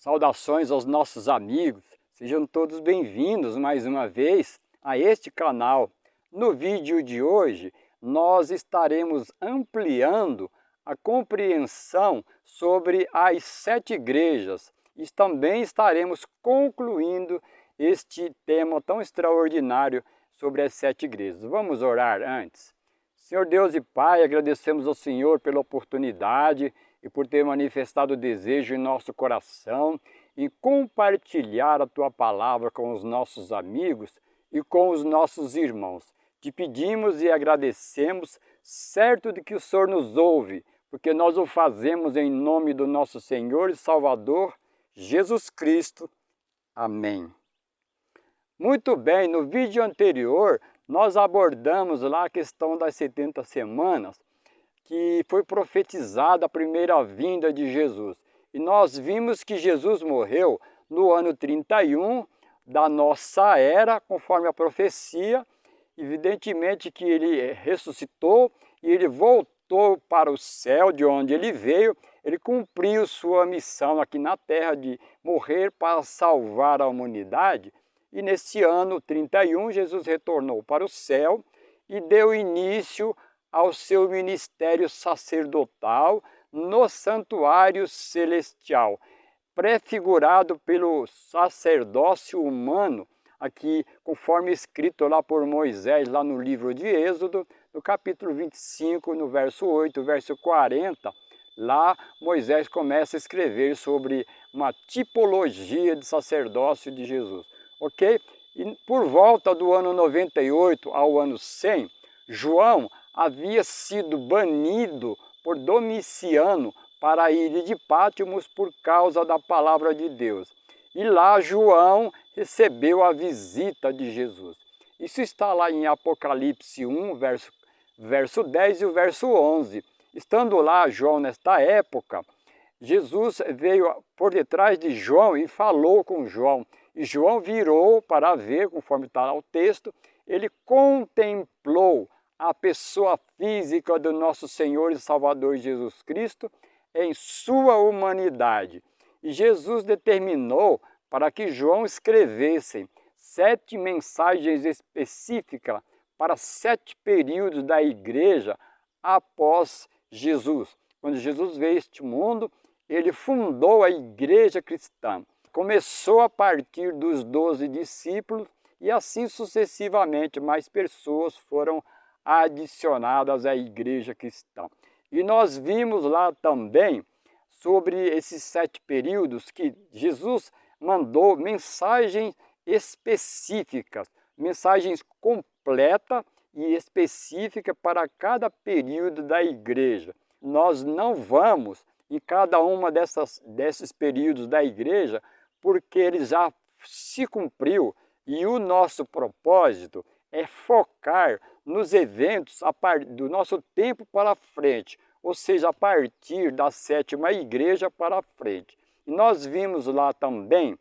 Saudações aos nossos amigos, sejam todos bem-vindos mais uma vez a este canal. No vídeo de hoje, nós estaremos ampliando a compreensão sobre as 7 igrejas e também estaremos concluindo este tema tão extraordinário sobre as 7 igrejas. Vamos orar antes. Senhor Deus e Pai, agradecemos ao Senhor pela oportunidade e por ter manifestado o desejo em nosso coração em compartilhar a Tua palavra com os nossos amigos e com os nossos irmãos. Te pedimos e agradecemos, certo de que o Senhor nos ouve, porque nós o fazemos em nome do nosso Senhor e Salvador, Jesus Cristo. Amém. Muito bem, no vídeo anterior nós abordamos lá a questão das 70 semanas, que foi profetizada a primeira vinda de Jesus. E nós vimos que Jesus morreu no ano 31 da nossa era, conforme a profecia. Evidentemente que ele ressuscitou e ele voltou para o céu de onde ele veio. Ele cumpriu sua missão aqui na terra de morrer para salvar a humanidade. E nesse ano 31, Jesus retornou para o céu e deu início ao seu ministério sacerdotal no santuário celestial, prefigurado pelo sacerdócio humano, aqui conforme escrito lá por Moisés, lá no livro de Êxodo, no capítulo 25, no verso 8, verso 40, lá Moisés começa a escrever sobre uma tipologia de sacerdócio de Jesus. Ok? E por volta do ano 98 ao ano 100, João havia sido banido por Domiciano para a ilha de Patmos por causa da palavra de Deus. E lá João recebeu a visita de Jesus. Isso está lá em Apocalipse 1, verso 10 e o verso 11. Estando lá João nesta época, Jesus veio por detrás de João e falou com João. E João virou para ver, conforme está lá o texto, ele contemplou a pessoa física do nosso Senhor e Salvador Jesus Cristo em sua humanidade. E Jesus determinou para que João escrevesse 7 mensagens específicas para 7 períodos da igreja após Jesus. Quando Jesus veio a este mundo, ele fundou a igreja cristã. Começou a partir dos 12 discípulos e assim sucessivamente mais pessoas foram adicionadas à igreja cristã. E nós vimos lá também sobre esses 7 períodos que Jesus mandou mensagens específicas, mensagens completas e específicas para cada período da igreja. Nós não vamos em cada uma desses períodos da igreja, porque ele já se cumpriu e o nosso propósito é focar nos eventos do nosso tempo para frente, ou seja, a partir da 7ª igreja para frente. E nós vimos lá também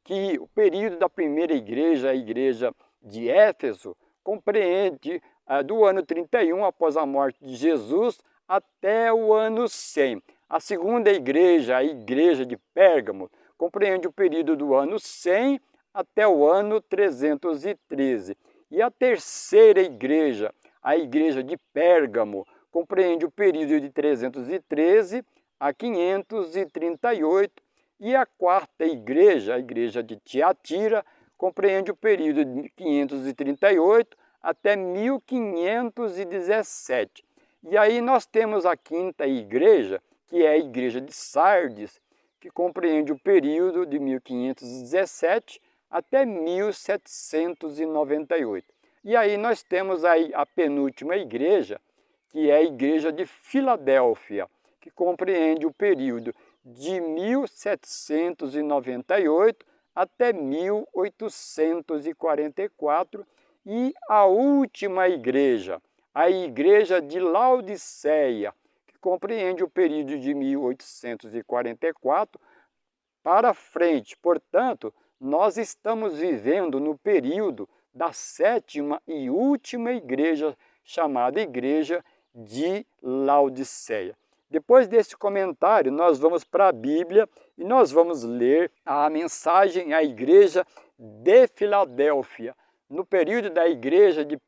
que o período da primeira igreja, a igreja de Éfeso, compreende do ano 31 após a morte de Jesus até o ano 100. A segunda igreja, a igreja de Pérgamo, compreende o período do ano 100 até o ano 313. E a terceira igreja, a igreja de Pérgamo, compreende o período de 313 a 538. E a quarta igreja, a igreja de Tiatira, compreende o período de 538 até 1517. E aí nós temos a quinta igreja, que é a igreja de Sardes, que compreende o período de 1517 até 1798. E aí nós temos aí a penúltima igreja, que é a igreja de Filadélfia, que compreende o período de 1798 até 1844. E a última igreja, a igreja de Laodiceia, que compreende o período de 1844 para frente. Portanto, nós estamos vivendo no período da 7ª e última igreja, chamada Igreja de Laodiceia. Depois desse comentário, nós vamos para a Bíblia e nós vamos ler a mensagem à igreja de Filadélfia. No período da igreja de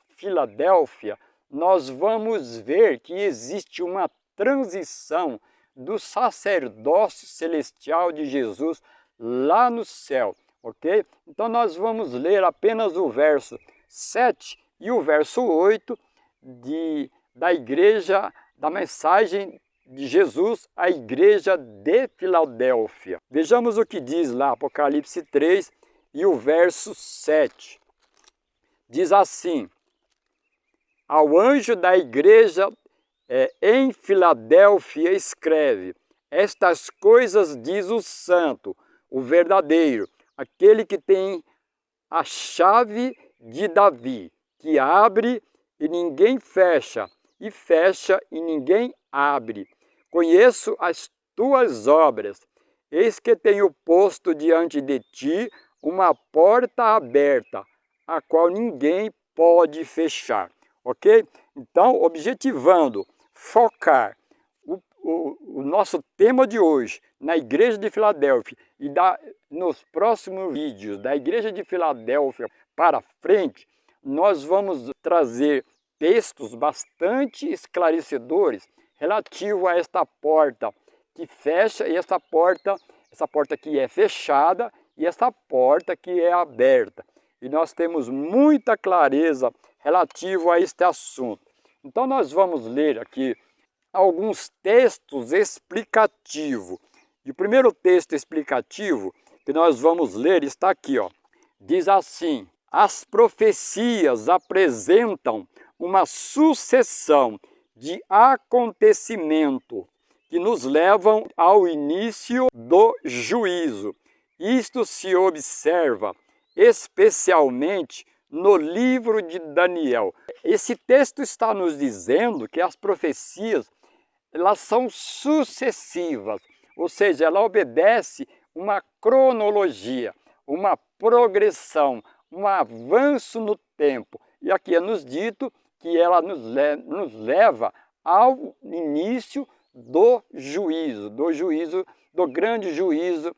Filadélfia, nós vamos ver que existe uma transição do sacerdócio celestial de Jesus lá no céu, ok? Então nós vamos ler apenas o verso 7 e o verso 8 da igreja, da mensagem de Jesus à igreja de Filadélfia. Vejamos o que diz lá, Apocalipse 3 e o verso 7. Diz assim: ao anjo da igreja em Filadélfia escreve: estas coisas diz o santo, o verdadeiro, aquele que tem a chave de Davi, que abre e ninguém fecha, e fecha e ninguém abre. Conheço as tuas obras, eis que tenho posto diante de ti uma porta aberta, a qual ninguém pode fechar. Ok? Então, objetivando focar o nosso tema de hoje na igreja de Filadélfia e nos próximos vídeos da igreja de Filadélfia para frente, nós vamos trazer textos bastante esclarecedores relativo a esta porta que fecha e essa porta que é fechada e essa porta que é aberta. E nós temos muita clareza relativo a este assunto. Então nós vamos ler aqui alguns textos explicativos. E o primeiro texto explicativo que nós vamos ler está aqui, ó. Diz assim: as profecias apresentam uma sucessão de acontecimentos que nos levam ao início do juízo. Isto se observa especialmente no livro de Daniel. Esse texto está nos dizendo que as profecias elas são sucessivas, ou seja, ela obedece uma cronologia, uma progressão, um avanço no tempo. E aqui é nos dito que ela nos leva ao início do juízo, do grande juízo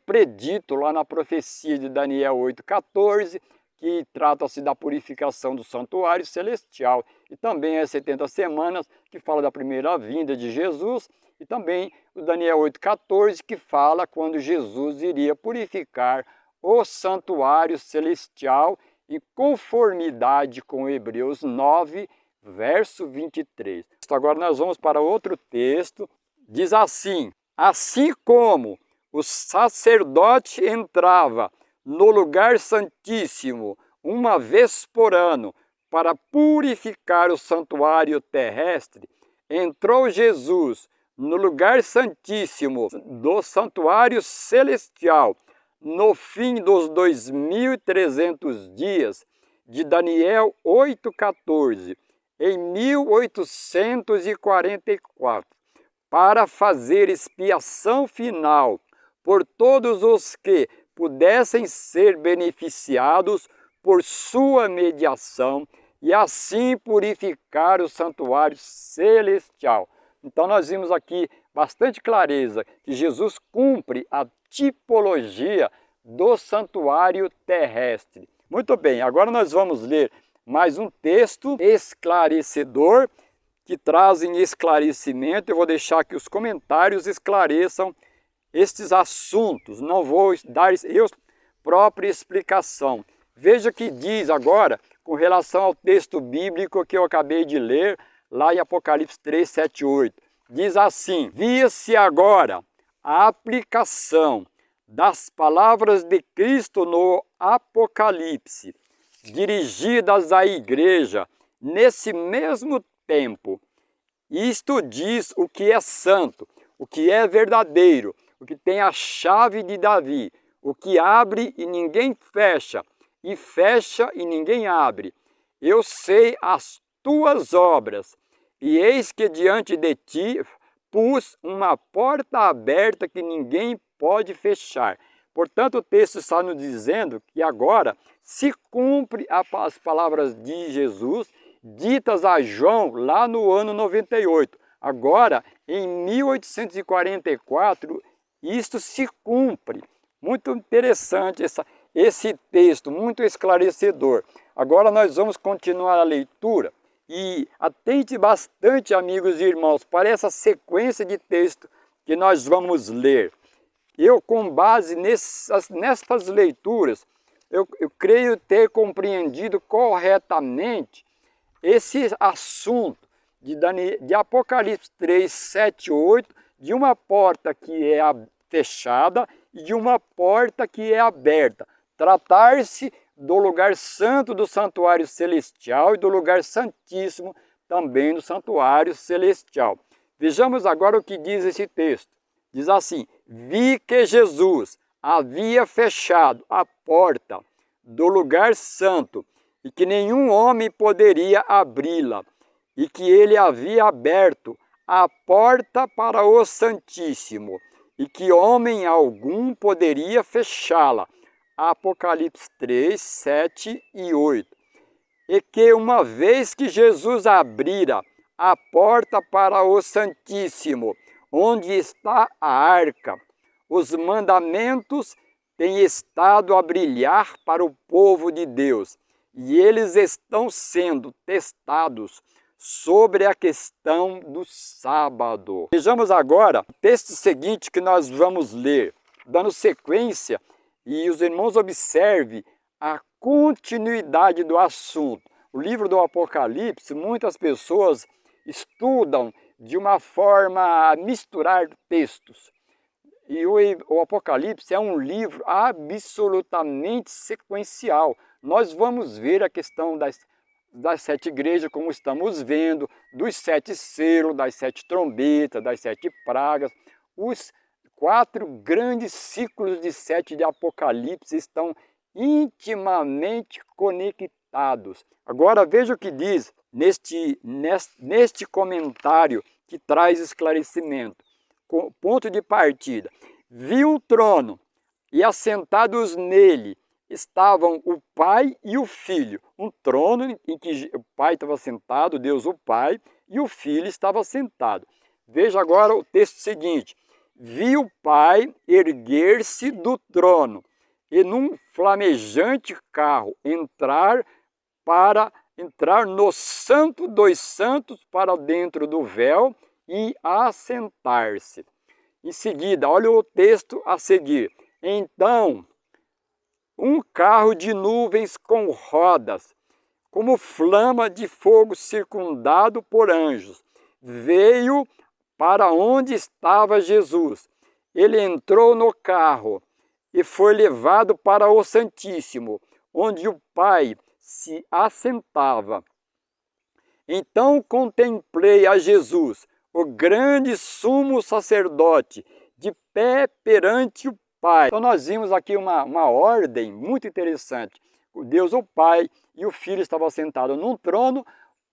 predito lá na profecia de Daniel 8,14, que trata-se da purificação do santuário celestial, e também as 70 semanas, que fala da primeira vinda de Jesus, e também o Daniel 8,14, que fala quando Jesus iria purificar o santuário celestial em conformidade com Hebreus 9, verso 23. Agora nós vamos para outro texto, diz assim: assim como o sacerdote entrava no lugar santíssimo uma vez por ano para purificar o santuário terrestre, entrou Jesus no lugar santíssimo do santuário celestial no fim dos 2300 dias de Daniel 8,14, em 1844, para fazer expiação final por todos os que pudessem ser beneficiados por sua mediação e assim purificar o santuário celestial. Então nós vimos aqui bastante clareza que Jesus cumpre a tipologia do santuário terrestre. Muito bem, agora nós vamos ler mais um texto esclarecedor que trazem esclarecimento. Eu vou deixar que os comentários esclareçam estes assuntos, não vou dar eu própria explicação. Veja o que diz agora com relação ao texto bíblico que eu acabei de ler, lá em Apocalipse 3, 7, 8. Diz assim: via-se agora a aplicação das palavras de Cristo no Apocalipse, dirigidas à igreja nesse mesmo tempo. Isto diz o que é santo, o que é verdadeiro, o que tem a chave de Davi, o que abre e ninguém fecha, e fecha e ninguém abre. Eu sei as tuas obras, e eis que diante de ti pus uma porta aberta que ninguém pode fechar. Portanto, o texto está nos dizendo que agora se cumpre as palavras de Jesus, ditas a João lá no ano 98, Agora, em 1844, isto se cumpre. Muito interessante esse texto, muito esclarecedor. Agora nós vamos continuar a leitura e atente bastante, amigos e irmãos, para essa sequência de texto que nós vamos ler. Eu, com base nestas leituras, eu creio ter compreendido corretamente esse assunto de Apocalipse 3, 7, 8, de uma porta que é fechada e de uma porta que é aberta. Tratar-se do lugar santo do santuário celestial e do lugar santíssimo também do santuário celestial. Vejamos agora o que diz esse texto. Diz assim: vi que Jesus havia fechado a porta do lugar santo e que nenhum homem poderia abri-la, e que ele havia aberto a porta para o Santíssimo, e que homem algum poderia fechá-la. Apocalipse 3, 7 e 8. E que uma vez que Jesus abrira a porta para o Santíssimo, onde está a arca, os mandamentos têm estado a brilhar para o povo de Deus, e eles estão sendo testados sobre a questão do sábado. Vejamos agora o texto seguinte que nós vamos ler, dando sequência, e os irmãos observem a continuidade do assunto. O livro do Apocalipse, muitas pessoas estudam de uma forma a misturar textos. E o Apocalipse é um livro absolutamente sequencial. Nós vamos ver a questão das 7 igrejas, como estamos vendo, dos 7 selos, das 7 trombetas, das 7 pragas. Os 4 grandes ciclos de 7 de Apocalipse estão intimamente conectados. Agora veja o que diz neste comentário que traz esclarecimento. Ponto de partida. Vi um trono e assentados nele estavam o Pai e o Filho. Um trono em que o Pai estava sentado, Deus o Pai, e o Filho estava sentado. Veja agora o texto seguinte. Vi o Pai erguer-se do trono e num flamejante carro entrar no Santo dos Santos para dentro do véu e assentar-se. Em seguida, olha o texto a seguir. Então, um carro de nuvens com rodas, como flama de fogo circundado por anjos, veio para onde estava Jesus. Ele entrou no carro e foi levado para o Santíssimo, onde o Pai se assentava. Então contemplei a Jesus, o grande sumo sacerdote, de pé perante o Pai. Então nós vimos aqui uma ordem muito interessante. O Deus, o Pai, e o Filho estavam sentados num trono.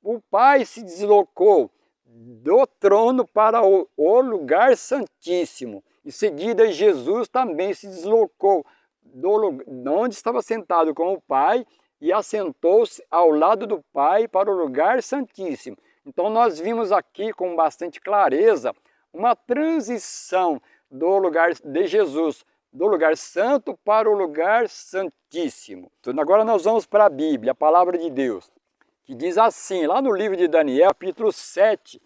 O Pai se deslocou do trono para o lugar santíssimo. Em seguida, Jesus também se deslocou de onde estava sentado com o Pai e assentou-se ao lado do Pai para o lugar santíssimo. Então nós vimos aqui com bastante clareza uma transição do lugar de Jesus, do lugar santo para o lugar santíssimo. Então, agora nós vamos para a Bíblia, a palavra de Deus, que diz assim, lá no livro de Daniel, capítulo 7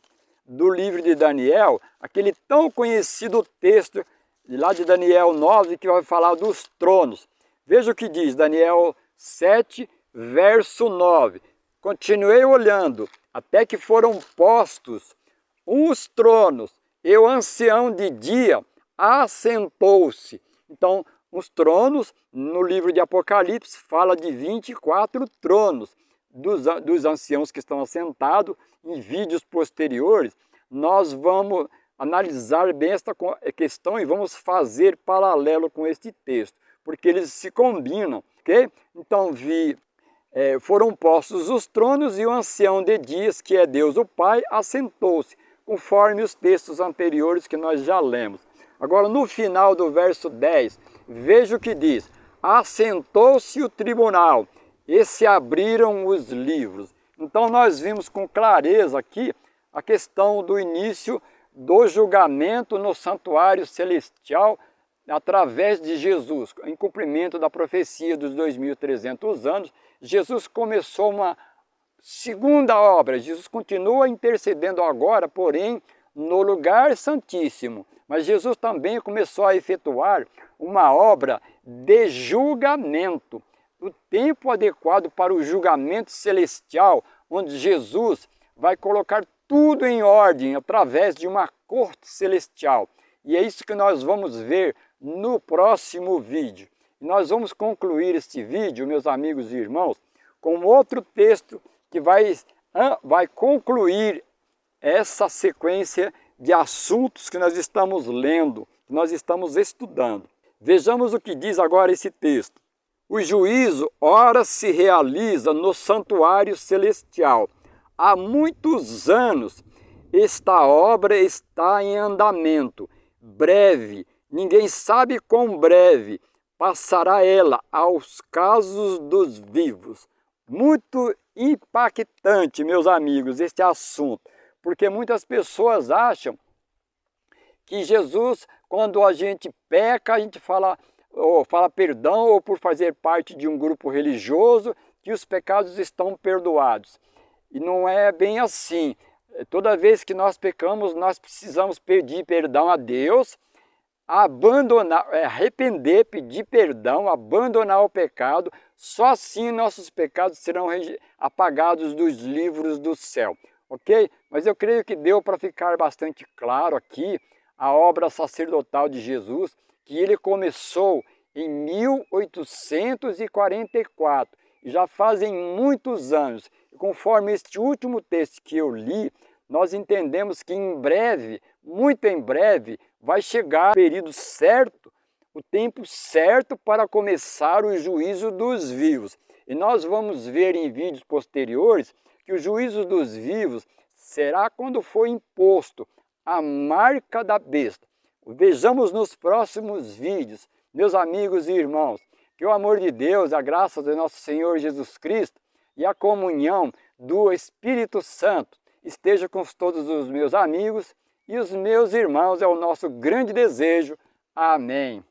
do livro de Daniel, aquele tão conhecido texto lá de Daniel 9, que vai falar dos tronos. Veja o que diz Daniel 7, verso 9. Continuei olhando, até que foram postos uns tronos, e o ancião de dia assentou-se. Então, os tronos, no livro de Apocalipse, fala de 24 tronos dos anciãos que estão assentados. Em vídeos posteriores, nós vamos analisar bem esta questão e vamos fazer paralelo com este texto, porque eles se combinam, ok? Então, foram postos os tronos e o ancião de dias, que é Deus o Pai, assentou-se, conforme os textos anteriores que nós já lemos. Agora, no final do verso 10, veja o que diz. Assentou-se o tribunal e se abriram os livros. Então, nós vimos com clareza aqui a questão do início do julgamento no santuário celestial através de Jesus. Em cumprimento da profecia dos 2.300 anos, Jesus começou uma segunda obra. Jesus continua intercedendo agora, porém, no lugar santíssimo. Mas Jesus também começou a efetuar uma obra de julgamento. O tempo adequado para o julgamento celestial, onde Jesus vai colocar tudo em ordem através de uma corte celestial. E é isso que nós vamos ver no próximo vídeo. Nós vamos concluir este vídeo, meus amigos e irmãos, com outro texto que vai concluir essa sequência de assuntos que nós estamos lendo, que nós estamos estudando. Vejamos o que diz agora esse texto. O juízo, ora, se realiza no santuário celestial. Há muitos anos esta obra está em andamento. Breve, ninguém sabe quão breve, passará ela aos casos dos vivos. Muito impactante, meus amigos, este assunto, porque muitas pessoas acham que Jesus, quando a gente peca, a gente fala perdão, ou por fazer parte de um grupo religioso, que os pecados estão perdoados. E não é bem assim. Toda vez que nós pecamos, nós precisamos pedir perdão a Deus, arrepender, pedir perdão, abandonar o pecado. Só assim nossos pecados serão apagados dos livros do céu, ok? Mas eu creio que deu para ficar bastante claro aqui a obra sacerdotal de Jesus, que ele começou em 1844, já fazem muitos anos. E conforme este último texto que eu li, nós entendemos que em breve, muito em breve, vai chegar o período certo, o tempo certo para começar o juízo dos vivos. E nós vamos ver em vídeos posteriores que o juízo dos vivos será quando for imposto a marca da besta. Vejamos nos próximos vídeos, meus amigos e irmãos, que o amor de Deus, a graça do nosso Senhor Jesus Cristo e a comunhão do Espírito Santo esteja com todos os meus amigos e os meus irmãos, é o nosso grande desejo. Amém.